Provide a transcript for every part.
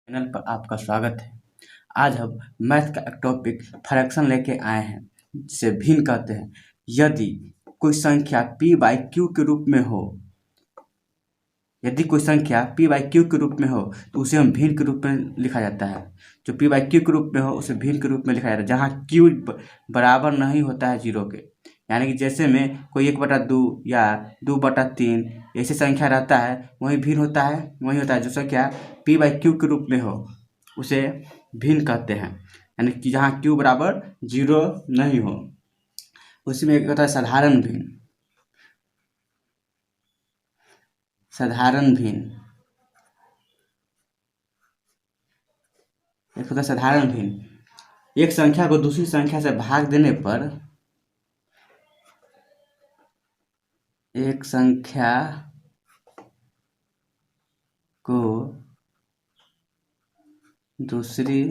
Channel पर आपका स्वागत है। आज हम मैथ का एक टॉपिक फ्रैक्शन लेके आए हैं, जिसे भिन्न कहते हैं। यदि कोई संख्या p बाई क्यू के रूप में हो, यदि कोई संख्या p बाई क्यू के रूप में हो तो उसे हम भिन्न के रूप में लिखा जाता है। जो p बाई क्यू के रूप में हो उसे भिन्न के रूप में लिखा जाता है, जहाँ q बराबर नहीं होता है जीरो के। यानी कि जैसे में कोई 1/2 या 2/3 ऐसी संख्या रहता है, वही भिन्न होता है, वही होता है। जो संख्या p बाई क्यू के रूप में हो उसे भिन्न कहते हैं, यानी कि जहाँ q बराबर जीरो नहीं हो। उसमें एक होता है साधारण भिन्न। साधारण भिन्न एक होता है साधारण भिन्न। एक संख्या को दूसरी संख्या से भाग देने पर एक संख्या को दूसरी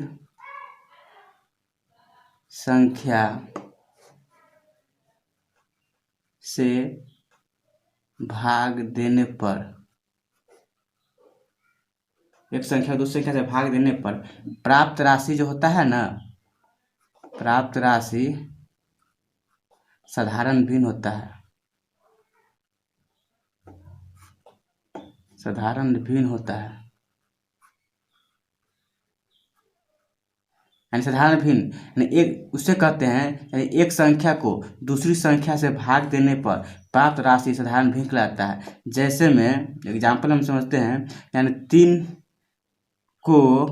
संख्या से भाग देने पर, एक संख्या दूसरी संख्या से भाग देने पर प्राप्त राशि जो होता है ना, प्राप्त राशि साधारण भिन्न होता है। साधारण भिन्न होता है, यानी साधारण भिन्न यानी एक उससे कहते हैं, यानी एक संख्या को दूसरी संख्या से भाग देने पर प्राप्त राशि साधारण भिन्न कहलाता है। जैसे में एग्जाम्पल हम समझते हैं, यानी 3 को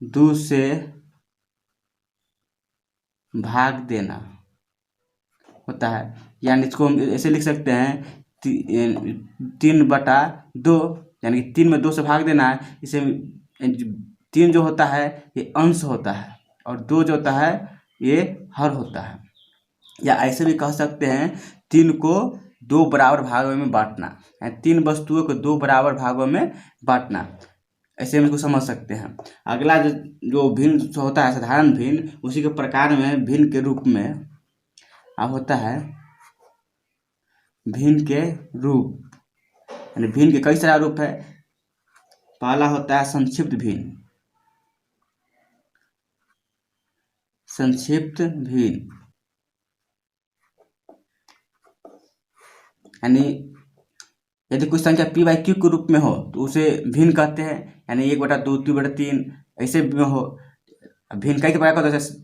2 से भाग देना होता है। यानी इसको हम ऐसे लिख सकते हैं 3/2, यानी कि 3 में 2 से भाग देना है। इसे 3 जो होता है ये अंश होता है और 2 जो होता है ये हर होता है। या ऐसे भी कह सकते हैं 3 को 2 बराबर भागों में बांटना, यानी 3 वस्तुओं को 2 बराबर भागों में बांटना, ऐसे हम इसको समझ सकते हैं। अगला जो भिन्न होता है साधारण भिन्न, उसी के प्रकार में भिन्न के रूप में अब होता है भिन्न के रूप। यानी भिन्न के कई सारे रूप है। पहला होता है संक्षिप्त भिन्न। संक्षिप्त भिन्न यानी यदि कोई संख्या p बाई क्यू के रूप में हो तो उसे भिन्न कहते हैं, यानी 1/2, 3/3 ऐसे में हो। भिन्न कई प्रकार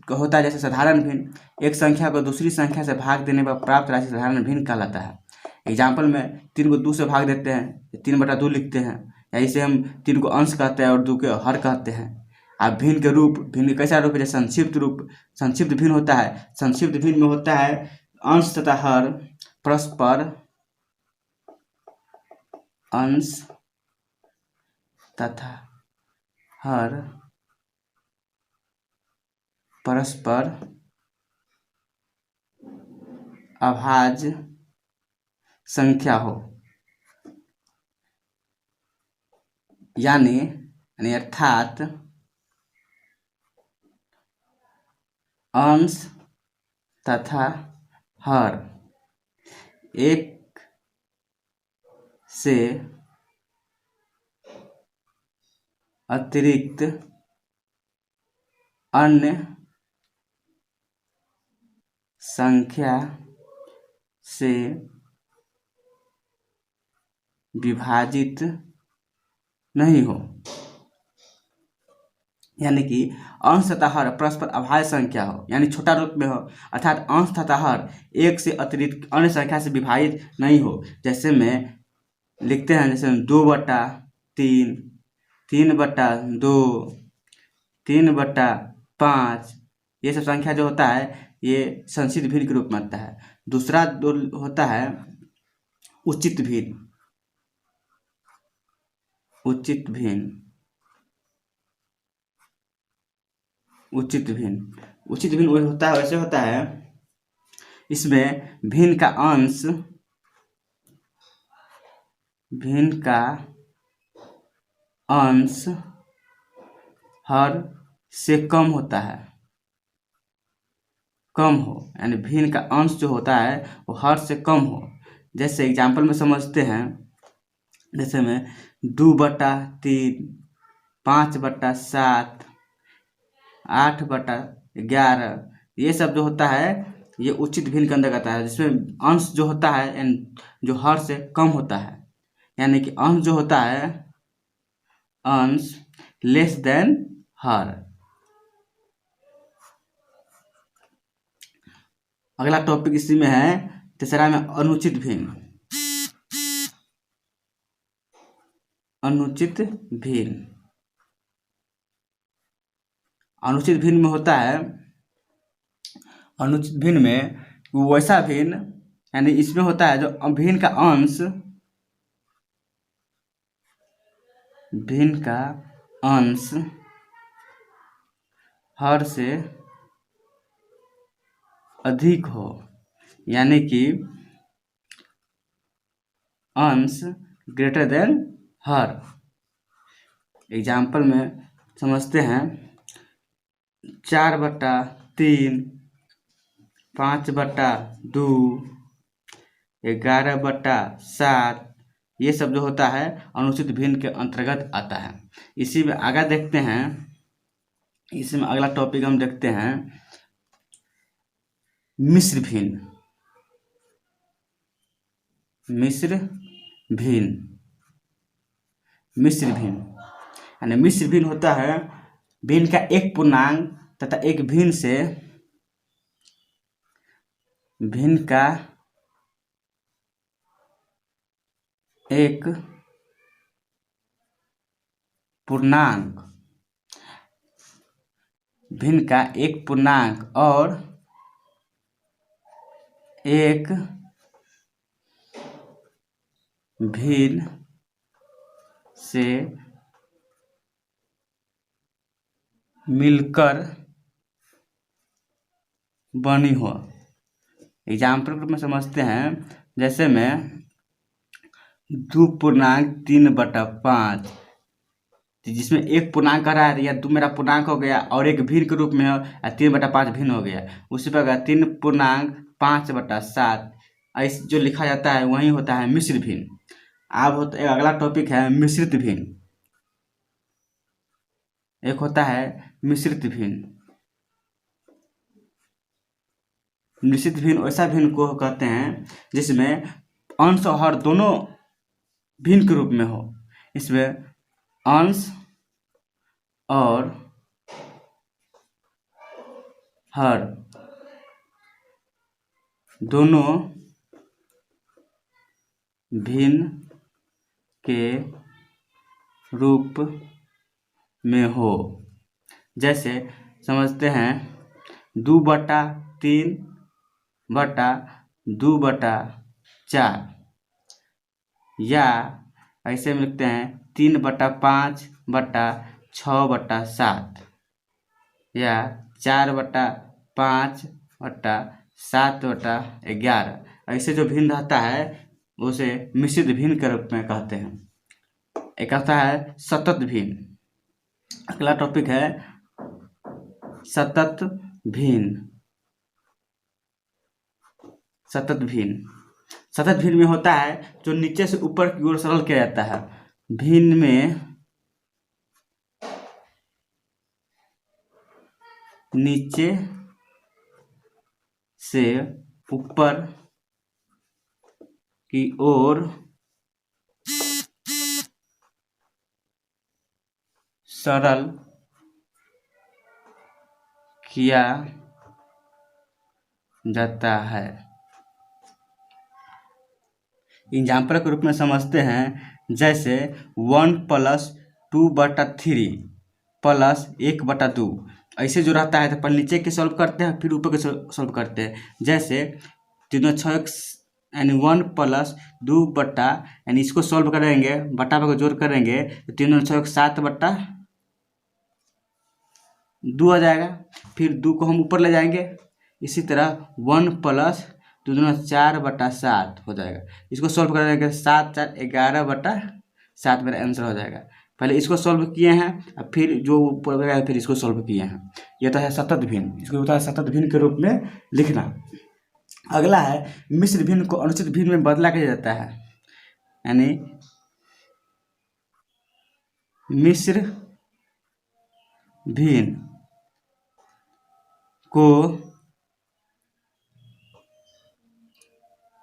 का होता है, जैसे साधारण भिन्न। एक संख्या को दूसरी संख्या से भाग देने पर प्राप्त राशि साधारण भिन्न कहलाता है। एग्जाम्पल में 3 को 2 से भाग देते हैं, 3/2 लिखते हैं, या इसे हम 3 को अंश कहते हैं और 2 को हर कहते हैं। अब भिन्न के रूप, भिन्न के कैसा रूप है, जैसे संक्षिप्त रूप। संक्षिप्त भिन्न होता है, संक्षिप्त भिन्न में होता है अंश तथा हर परस्पर, अंश तथा हर परस्पर अभाज्य संख्या हो, यानी अर्थात अंश तथा हर एक से अतिरिक्त अन्य संख्या से विभाजित नहीं हो। यानी कि अंश तथा हर परस्पर अभाज्य संख्या हो, यानी छोटा रूप में हो, अर्थात अंश तथा हर एक से अतिरिक्त अन्य संख्या से विभाजित नहीं हो। जैसे में लिखते हैं, जैसे 2/3, 3/2, 3/5, ये सब संख्या जो होता है ये संक्षिप्त भिन्न के रूप में आता है। दूसरा होता है उचित भिन्न। उचित भिन्न, उचित भिन्न, उचित भिन्न होता है, वैसे होता है इसमें भिन्न का अंश, भिन्न का अंश हर से कम होता है, कम हो, यानी भिन्न का अंश जो होता है वो हर से कम हो। जैसे एग्जाम्पल में समझते हैं, जैसे में 2/3 5/7, 8/11, ये सब जो होता है ये उचित भिन्न के अंदर आता है, जिसमें अंश जो होता है जो हर से कम होता है, यानी कि अंश जो होता है अंश लेस देन हर। अगला टॉपिक इसी में है, तीसरा में अनुचित भिन्न। अनुचित भिन्न, अनुचित भिन्न में होता है, अनुचित भिन्न में वैसा भिन्न, यानी इसमें होता है जो भिन्न का अंश, भिन्न का अंश हर से अधिक हो, यानी कि अंश ग्रेटर देन हर। एग्जाम्पल में समझते हैं, 4/3, 5/2, 11/7, ये सब जो होता है अनुचित भिन्न के अंतर्गत आता है। इसी में आगे देखते हैं, इसमें अगला टॉपिक हम देखते हैं मिश्र भिन्न। मिश्र भिन्न, मिश्र भिन्न यानी मिश्र भिन्न होता है भिन्न का एक पूर्णांक तथा एक भिन्न से भिन्न का एक पूर्णांक, भिन्न का एक पूर्णांक और एक भिन्न से मिलकर बनी हो। एग्जाम्पल के रूप में समझते हैं, जैसे में 2.3/5, जिसमें एक पूर्णांक आ रहा है, या 2 मेरा पूर्णांक हो गया और एक भिन्न के रूप में हो, 3/5 भिन्न हो गया। उसी प्रकार 3.5/7 ऐसे जो लिखा जाता है वही होता है मिश्र भिन्न। अब होता अगला टॉपिक है मिश्रित भिन्न। एक होता है मिश्रित भिन्न। मिश्रित भिन्न वैसा भिन्न को कहते हैं जिसमें अंश और हर दोनों भिन्न के रूप में हो। इसमें अंश और हर दोनों भिन्न के रूप में हो। जैसे समझते हैं 2/3/2/4, या ऐसे में लिखते हैं 3/5/6/7, या 4/5/7/11। ऐसे जो भिन्न रहता है उसे मिश्रित भिन्न के रूप में कहते हैं। एक आता है सतत भिन्न। अगला टॉपिक है सतत भिन्न। सतत भिन्न, सतत भिन्न में होता है जो नीचे से ऊपर की ओर सरल किया जाता है। भिन्न में नीचे से ऊपर की ओर सरल किया जाता है। एग्जाम्पल के रूप में समझते हैं, जैसे 1+2/3 प्लस 1/2। ऐसे जो रहता है तो पहले नीचे के सॉल्व करते हैं फिर ऊपर के सॉल्व करते हैं। जैसे 3×6 यानी 1+2 बट्टा, यानी इसको सॉल्व करेंगे बटा पर जोड़ करेंगे तो 3×6 7/2 आ जाएगा। फिर 2 को हम ऊपर ले जाएंगे। इसी तरह 1+2×4/7 हो जाएगा। इसको सॉल्व करेंगे 7×4=11/7 मेरा आंसर हो जाएगा। पहले इसको सॉल्व किए हैं अब फिर जो ऊपर गया फिर इसको सॉल्व किए हैं। यह तो है सतत भिन्न। इसको होता है सतत भिन्न के रूप में लिखना। अगला है मिश्र भिन्न को अनुचित भिन्न में बदला किया जाता है, यानी मिश्र भिन्न को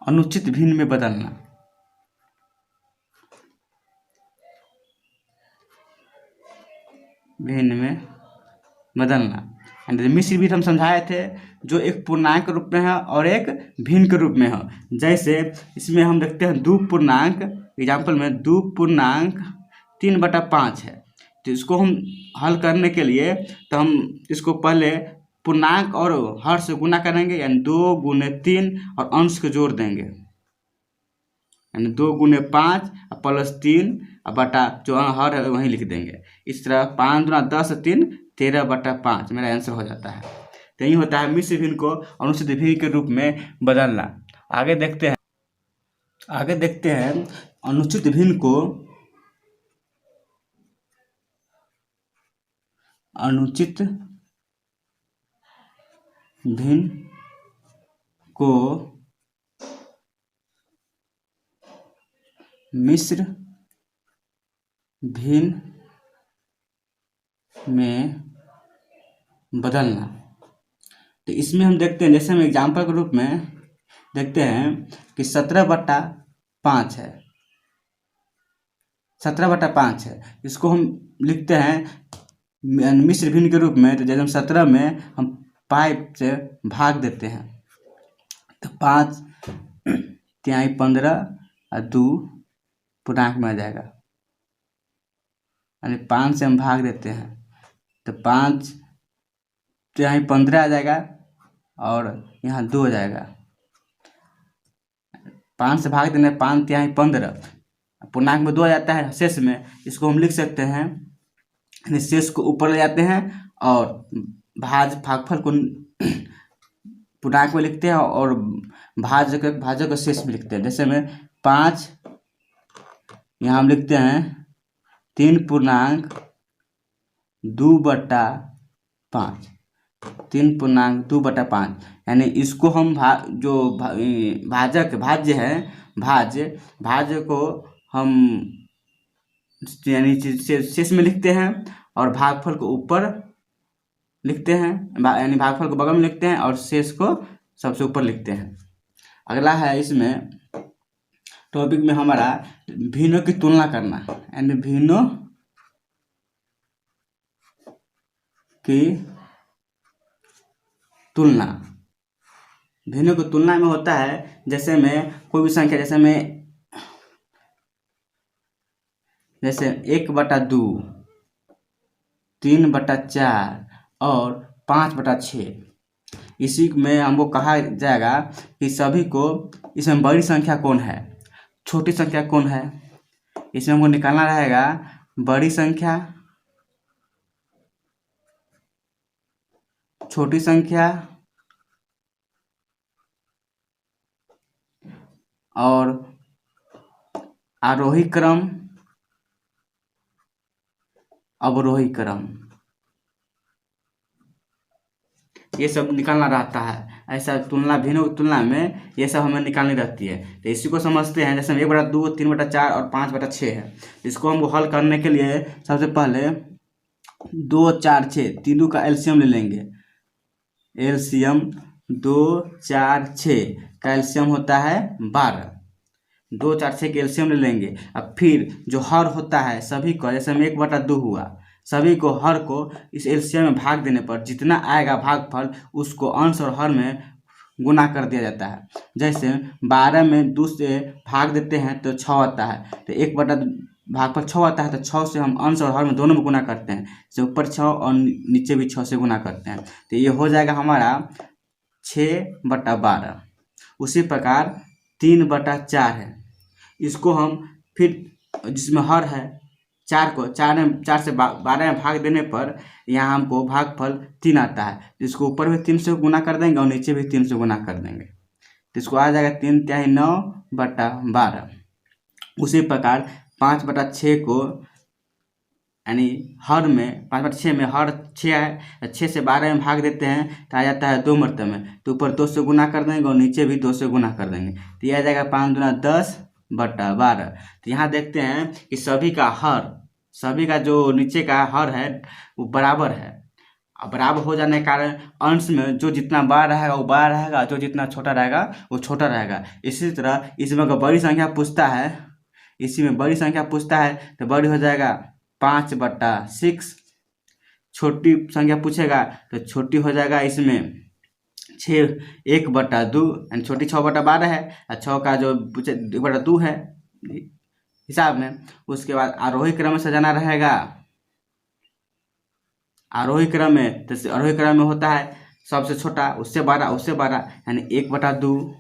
अनुचित भिन्न में बदलना। भिन्न में बदलना यानी मिश्र भिन्न हम समझाए थे, जो एक पूर्णांक के रूप में है और एक भिन्न के रूप में है। जैसे इसमें हम देखते हैं 2 पूर्णांक, एग्जाम्पल में 2 पूर्णांक 3/5 है। तो इसको हम हल करने के लिए तो हम इसको पहले पूर्णांक और हर से गुना करेंगे, यानी 2 गुने 3 और अंश को जोड़ देंगे, यानी 2 गुने 5 प्लस 3 बटा जो हर है वहीं लिख देंगे। इस तरह 5 दूना 10 3 13/5 मेरा आंसर हो जाता है। तो यही होता है मिश्र भिन्न को अनुचित भिन्न के रूप में बदलना। आगे देखते हैं अनुचित भिन्न को मिश्र भिन्न में बदलना। तो इसमें हम देखते हैं, जैसे हम एग्जाम्पल के रूप में देखते हैं कि 17/5 है, 17/5 है। इसको हम लिखते हैं मिश्र भिन्न के रूप में। तो जैसे हम 17 में हम 5 से भाग देते हैं, तो 5 तिहाई 15 और 2 पूर्णांक में आ जाएगा, यानी 5 से हम भाग देते हैं तो 5 तिहाई 15 आ जाएगा और यहाँ 2 आ जाएगा। 5 से भाग देने 5 तिहाई 15, पूर्णांक में 2 आ जाता है शेष में। इसको हम लिख सकते हैं, यानी शेष को ऊपर ले जाते हैं और भागफल को पूर्णांक में लिखते हैं और भाजक को शेष में लिखते हैं। जैसे में 5 यहाँ हम लिखते हैं 3 पूर्णांक 2/5, 3 पूर्णांक 2/5, यानी इसको हम भाज्य को हम यानी शेष में लिखते हैं और भागफल को ऊपर लिखते हैं, यानी भागफल को बगल में लिखते हैं और शेष को सबसे ऊपर लिखते हैं। अगला है इसमें टॉपिक में हमारा भिन्नों की तुलना करना, यानी भिन्नों की तुलना। भिन्नों की तुलना में होता है, जैसे में कोई भी संख्या, जैसे 1/2, 3/4 और 5/6। इसी में हमको कहा जाएगा कि सभी को, इसमें बड़ी संख्या कौन है, छोटी संख्या कौन है। इसमें हमको निकालना रहेगा बड़ी संख्या, छोटी संख्या और आरोही क्रम, अवरोही क्रम, ये सब निकालना रहता है। ऐसा तुलना, भिन्नों की तुलना में ये सब हमें निकालनी रहती है। तो इसी को समझते हैं। जैसे 1/2, 3/4 और 5/6 है। इसको हमको हल करने के लिए सबसे पहले 2, 4, 6 तीनों का एलसीएम ले लेंगे। एलसीएम 2, 4, 6 का एलसीएम होता है 12। 2, 4, 6 के एलसीएम ले लेंगे। अब फिर जो हर होता है सभी को, जैसे में 1/2 हुआ, सभी को हर को इस एलसीएम में भाग देने पर जितना आएगा भागफल, उसको अंश और हर में गुना कर दिया जाता है। जैसे 12 में 2 से भाग देते हैं तो 6 आता है, तो 1/, भागफल 6 आता है तो 6 से हम अंश और हर में दोनों में गुना करते हैं। जैसे ऊपर 6 और नीचे भी 6 से गुना करते हैं, तो ये हो जाएगा हमारा 6/12। उसी प्रकार 3/4 है। इसको हम फिर, जिसमें हर है 4 को 4 से 12 में भाग देने पर यहाँ हमको भागफल 3 आता है। तो इसको ऊपर भी 3 से गुना कर देंगे और नीचे भी 3 से गुना कर देंगे, तो इसको आ जाएगा 3 तिहाई 9/12। उसी प्रकार 5/6 को, यानी हर में 5/6 में हर 6 है, 6 से 12 में भाग देते हैं तो आ जाता है 2 मरतबे में, तो ऊपर 2 से गुना कर देंगे और नीचे भी 2 से गुना कर देंगे, तो यह आ जाएगा 5 दूना 10/12। तो यहाँ देखते हैं कि सभी का हर, सभी का जो नीचे का हर है वो बराबर है। अब बराबर हो जाने के कारण अंश में जो जितना बड़ा रहेगा वो बड़ा रहेगा, जो जितना छोटा रहेगा वो छोटा रहेगा। इसी तरह इसमें अगर बड़ी संख्या पूछता है, इसी में बड़ी संख्या पूछता है तो बड़ी हो जाएगा 5/6। छोटी संख्या पूछेगा तो छोटी हो जाएगा इसमें 6 1/2, यानी छोटी 6/12 है और 6 का जो पूछे 1/2 है हिसाब में। उसके बाद आरोही क्रम में सजाना रहेगा। आरोही क्रम में तो आरोही क्रम में होता है सबसे छोटा उससे बड़ा उससे बड़ा, यानी 1/2।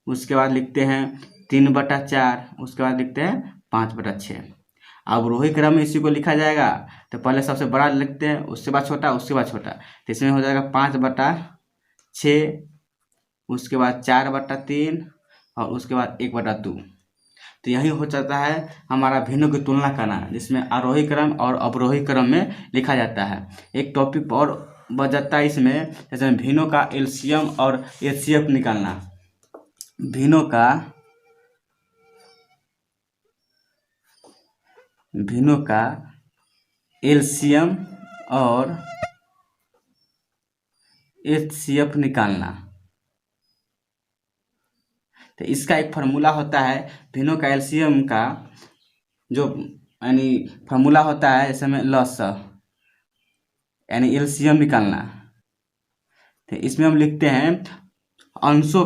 उसके बाद लिखते हैं 3/4। उसके बाद लिखते हैं 5/6। अब रोही क्रम में इसी को लिखा जाएगा तो पहले सबसे बड़ा लिखते हैं, उसके बाद छोटा, उसके बाद छोटा। तो इसमें हो जाएगा 5/6, उसके बाद 4/3 और उसके बाद 1/2। तो यही हो जाता है हमारा भिन्नों की तुलना करना, जिसमें आरोही क्रम और अवरोही क्रम में लिखा जाता है। एक टॉपिक और बच जाता है इसमें, जैसे भिन्नों का एलसीएम और एचसीएफ निकालना। भिन्नों का एलसीएम और एचसीएफ निकालना। तो इसका एक फार्मूला होता है भिन्नों का एलसीएम का, जो यानी फार्मूला होता है जैसे में लसा, यानी एलसीएम निकालना। तो इसमें हम लिखते हैं अंशों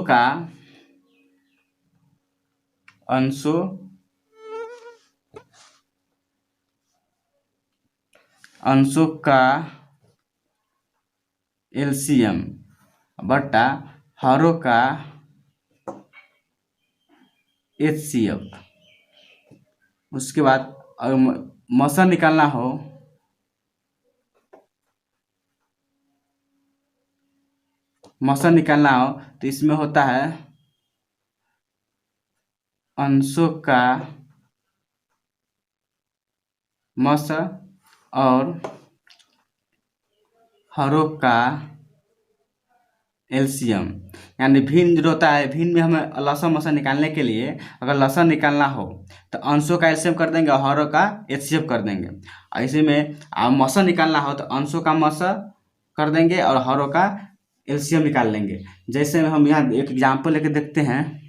का एलसीएम बटा हरों का एचसीएफ। उसके बाद अगर मसा निकालना हो तो इसमें होता है अंशों का मस और हरों का एलसीएम। यानी भिन्न जो होता है, भिन्न में हमें लसा मसा निकालने के लिए अगर लसा निकालना हो तो अंशों का एलसीएम कर देंगे और हरों का एचसीएफ कर देंगे। और इसी में मसा निकालना हो तो अंशों का मसा कर देंगे और हरों का एलसीएम निकाल लेंगे। जैसे हम यहाँ एक एग्जाम्पल लेके देखते हैं।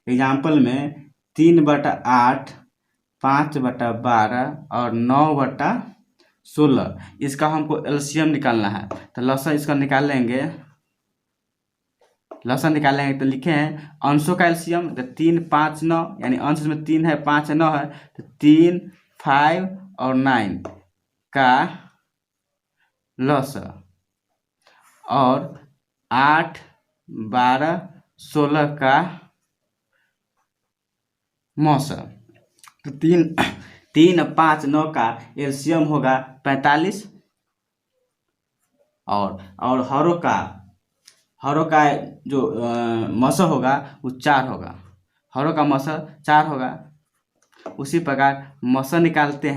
एग्जाम्पल में 3/8, 5/12 और 9/16, इसका हमको एलसीएम निकालना है। तो लसा इसका निकालेंगे तो लिखे हैं अंशों का एलसीएम तो 3 5 9, यानी अंश में 3 है 5 9 है तो 3 5 और 9 का लसा, और 8 12 16 का मौसा। तो 3 5 9 का एलसीएम होगा 45 और हरों का जो मौसा होगा वो 4 होगा। हरों का मौसा 4 होगा। उसी प्रकार मौसा निकालते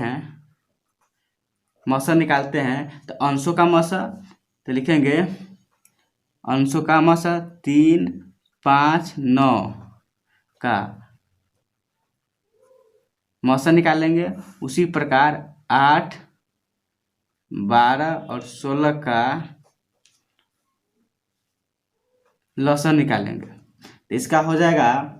हैं तो अंशों का मौसा तो लिखेंगे अंशों का मौसा 3 5 9 का मौसा निकालेंगे। उसी प्रकार 8 12 और 16 का लसा निकालेंगे। तो इसका हो जाएगा,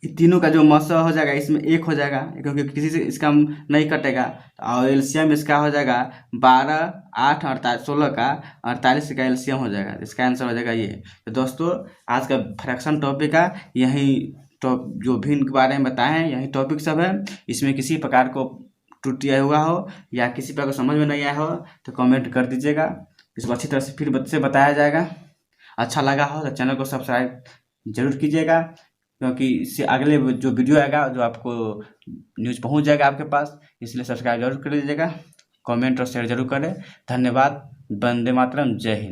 तीनों का जो मौसा हो जाएगा इसमें 1 हो जाएगा क्योंकि किसी से इसका नहीं कटेगा। और एलसीएम इसका हो जाएगा 12 8 और 16 का 48 का एलसीएम हो जाएगा। इसका आंसर हो जाएगा ये। तो दोस्तों आज का फ्रैक्शन टॉपिक का यही जो भिन्न के बारे में बताए हैं यही टॉपिक सब है। इसमें किसी प्रकार को त्रुटि हुआ हो या किसी प्रकार को समझ में नहीं आया हो तो कमेंट कर दीजिएगा। इसको अच्छी तरह से फिर से बताया जाएगा। अच्छा लगा हो तो चैनल को सब्सक्राइब जरूर कीजिएगा, क्योंकि इससे अगले जो वीडियो आएगा जो आपको न्यूज़ पहुंच जाएगा आपके पास, इसलिए सब्सक्राइब जरूर कर लीजिएगा। कमेंट और शेयर जरूर करें। धन्यवाद। वंदे मातरम। जय हिंद।